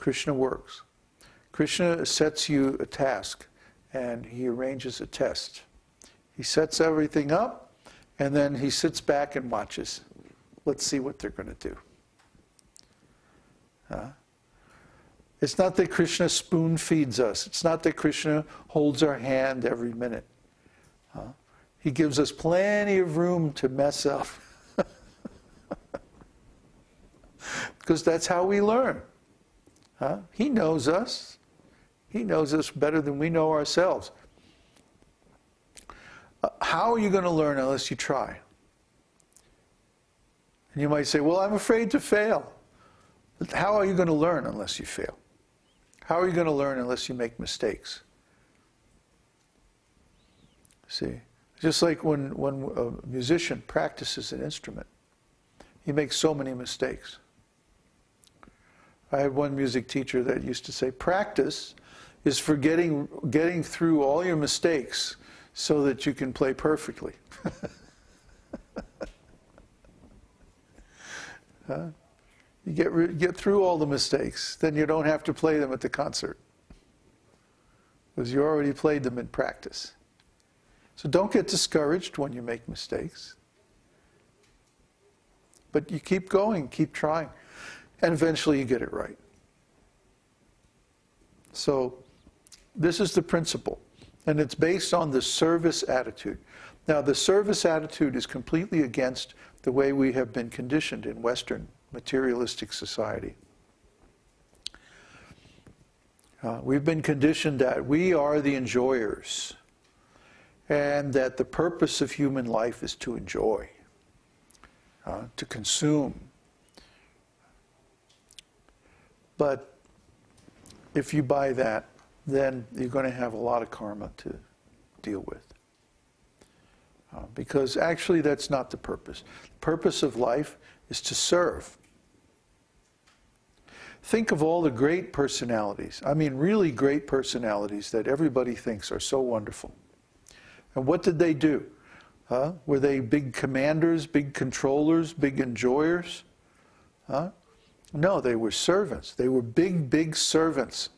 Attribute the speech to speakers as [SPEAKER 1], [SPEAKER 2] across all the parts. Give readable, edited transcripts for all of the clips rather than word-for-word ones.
[SPEAKER 1] Krishna works. Krishna sets you a task, and he arranges a test. He sets everything up, and then he sits back and watches. Let's see what they're going to do. It's not that Krishna spoon feeds us. It's not that Krishna holds our hand every minute. He gives us plenty of room to mess up. Because that's how we learn. He knows us. He knows us better than we know ourselves. How are you going to learn unless you try? And you might say, well, I'm afraid to fail. But how are you going to learn unless you fail? How are you going to learn unless you make mistakes? See, just like when a musician practices an instrument, he makes so many mistakes. I had one music teacher that used to say, practice is for getting through all your mistakes so that you can play perfectly. You get through all the mistakes, then you don't have to play them at the concert, because you already played them in practice. So don't get discouraged when you make mistakes. But you keep going, keep trying, and eventually you get it right. So this is the principle, and it's based on the service attitude. Now, the service attitude is completely against the way we have been conditioned in Western materialistic society. We've been conditioned that we are the enjoyers, and that the purpose of human life is to enjoy, to consume. But if you buy that, then you're going to have a lot of karma to deal with. Because actually that's not the purpose. The purpose of life is to serve. Think of all the great personalities, I mean really great personalities that everybody thinks are so wonderful. And what did they do? Were they big commanders, big controllers, big enjoyers? No, they were servants. They were big, big servants.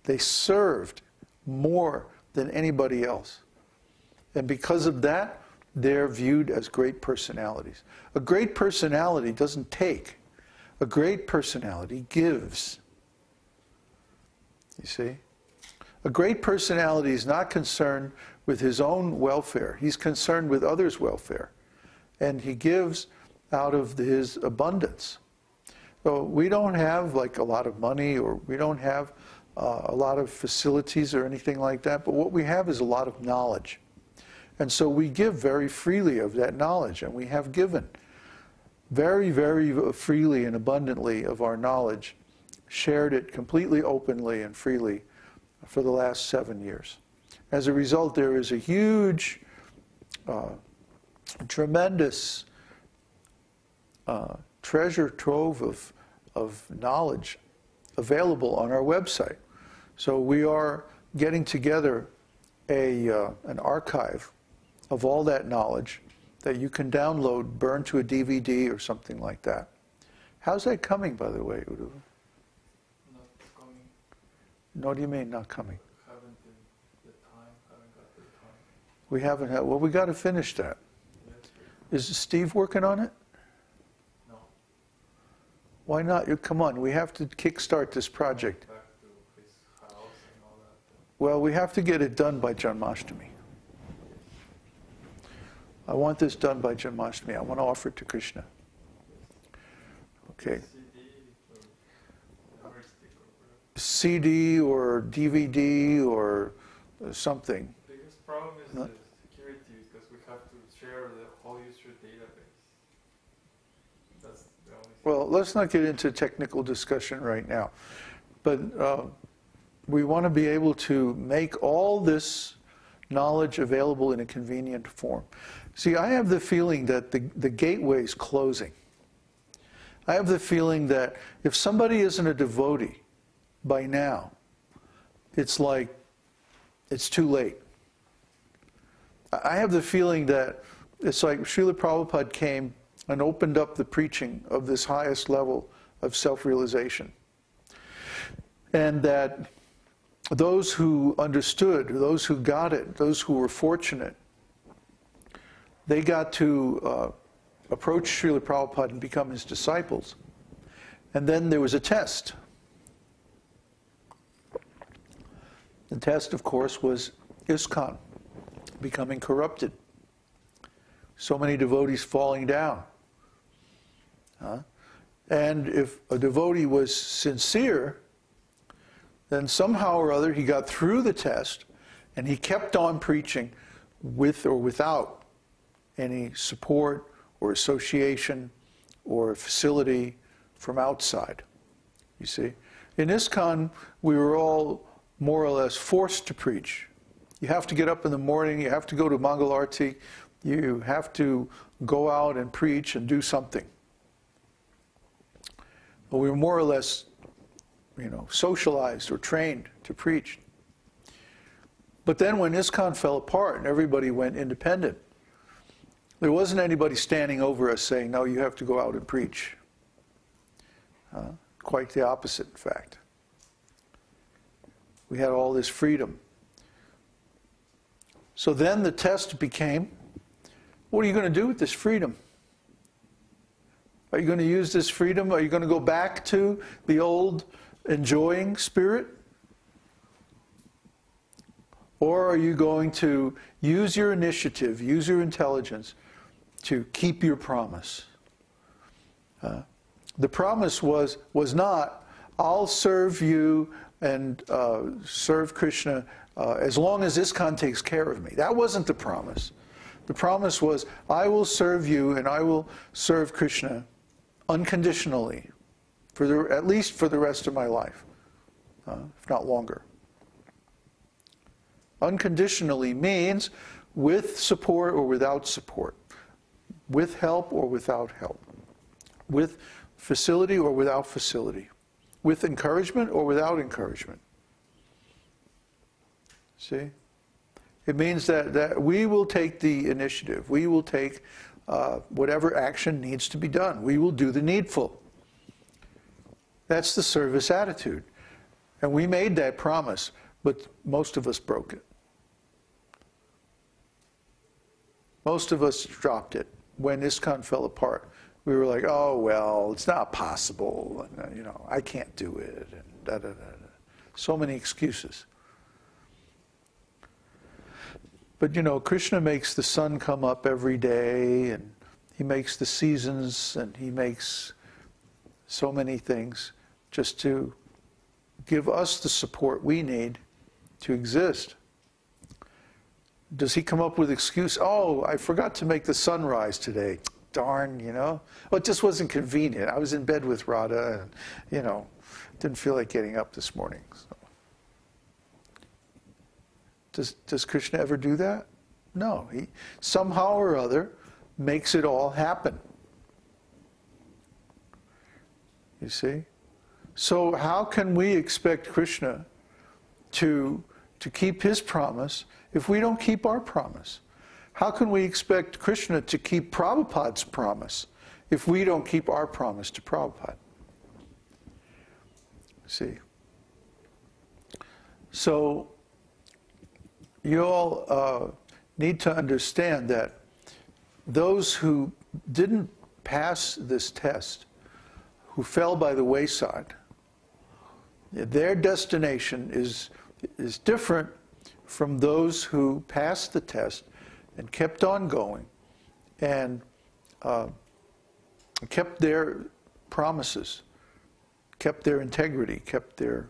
[SPEAKER 1] They served more than anybody else. And because of that, they're viewed as great personalities. A great personality doesn't take. A great personality gives. You see? A great personality is not concerned with his own welfare. He's concerned with others' welfare. And he gives out of his abundance. So we don't have like a lot of money, or we don't have a lot of facilities or anything like that, but what we have is a lot of knowledge. And so we give very freely of that knowledge, and we have given very, very freely and abundantly of our knowledge, shared it completely openly and freely for the last 7 years. As a result, there is a huge, tremendous treasure trove of knowledge available on our website. So we are getting together an archive of all that knowledge that you can download, burn to a DVD or something like that. How's that coming, by the way, Udu?
[SPEAKER 2] Not coming.
[SPEAKER 1] What do you mean, not coming?
[SPEAKER 2] Haven't got the time.
[SPEAKER 1] We haven't had, well, we got to finish that.
[SPEAKER 2] Yes,
[SPEAKER 1] Is Steve working on it?
[SPEAKER 2] no.
[SPEAKER 1] Why not? Come on, we have to kickstart this project.
[SPEAKER 2] Back to his house and all that.
[SPEAKER 1] Well, we have to get it done by Janmashtami. I want this done by Janmashtami. I want to offer it to Krishna. Okay. CD or DVD or something.
[SPEAKER 2] The biggest problem is the security, because we have to share the whole user database. That's the only thing.
[SPEAKER 1] Well, let's not get into technical discussion right now. But we want to be able to make all this knowledge available in a convenient form. See, I have the feeling that the gateway is closing. I have the feeling that if somebody isn't a devotee by now, it's like it's too late. I have the feeling that it's like Śrīla Prabhupāda came and opened up the preaching of this highest level of self-realization. And that those who understood, those who got it, those who were fortunate, they got to approach Śrīla Prabhupada and become his disciples. And then there was a test. The test, of course, was ISKCON becoming corrupted. So many devotees falling down. And if a devotee was sincere, then somehow or other he got through the test and he kept on preaching with or without any support or association or facility from outside. You see? In ISKCON, we were all more or less forced to preach. You have to get up in the morning, you have to go to Mangalarti, you have to go out and preach and do something. But we were more or less, socialized or trained to preach. But then when ISKCON fell apart and everybody went independent, there wasn't anybody standing over us saying, no, you have to go out and preach. Quite the opposite, in fact. We had all this freedom. So then the test became, what are you going to do with this freedom? Are you going to use this freedom? Are you going to go back to the old enjoying spirit? Or are you going to use your initiative, use your intelligence to keep your promise? The promise was not, I'll serve you and serve Krishna as long as ISKCON takes care of me. That wasn't the promise. The promise was, I will serve you and I will serve Krishna unconditionally, at least for the rest of my life, if not longer. Unconditionally means with support or without support, with help or without help, with facility or without facility, with encouragement or without encouragement. See? It means that we will take the initiative. We will take whatever action needs to be done. We will do the needful. That's the service attitude. And we made that promise, but most of us broke it. Most of us dropped it. When ISKCON fell apart, we were like, oh, well, it's not possible. And, I can't do it. And da-da-da-da. So many excuses. But, Krishna makes the sun come up every day, and he makes the seasons, and he makes so many things just to give us the support we need to exist. Does he come up with excuse? Oh, I forgot to make the sunrise today. Darn, Well, it just wasn't convenient. I was in bed with Radha, and, didn't feel like getting up this morning. So. Does Krishna ever do that? No. He somehow or other makes it all happen. You see? So how can we expect Krishna to keep his promise if we don't keep our promise? How can we expect Krishna to keep Prabhupada's promise if we don't keep our promise to Prabhupada? See? So you all need to understand that those who didn't pass this test, who fell by the wayside, their destination is different from those who passed the test and kept on going and kept their promises, kept their integrity, kept their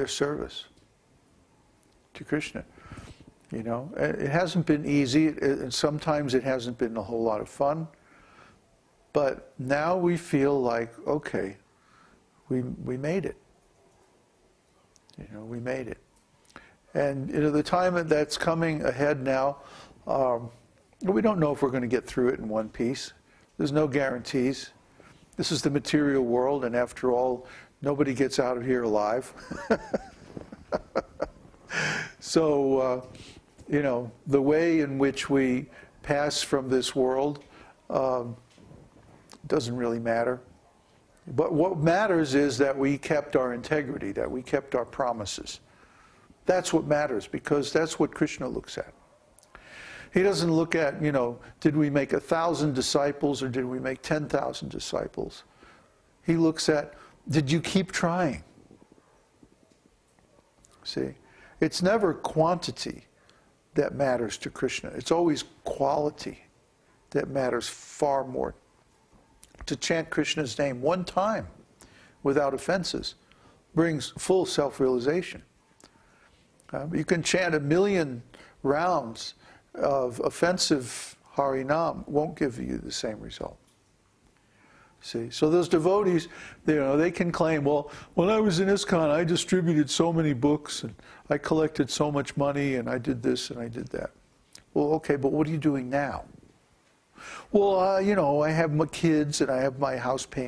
[SPEAKER 1] service to Krishna. It hasn't been easy, and sometimes it hasn't been a whole lot of fun, but now we feel like, okay, we made it. We made it. And the time that's coming ahead now, we don't know if we're going to get through it in one piece. There's no guarantees. This is the material world, and after all, nobody gets out of here alive. So, the way in which we pass from this world doesn't really matter. But what matters is that we kept our integrity, that we kept our promises. That's what matters, because that's what Krishna looks at. He doesn't look at, did we make 1,000 disciples or did we make 10,000 disciples? He looks at, did you keep trying? See, it's never quantity that matters to Krishna. It's always quality that matters far more. To chant Krishna's name one time without offenses brings full self-realization. You can chant 1,000,000 rounds of offensive Harinam, won't give you the same result. See, so those devotees, they can claim, well, when I was in ISKCON, I distributed so many books, and I collected so much money, and I did this, and I did that. Well, okay, but what are you doing now? Well, I have my kids, and I have my house payment.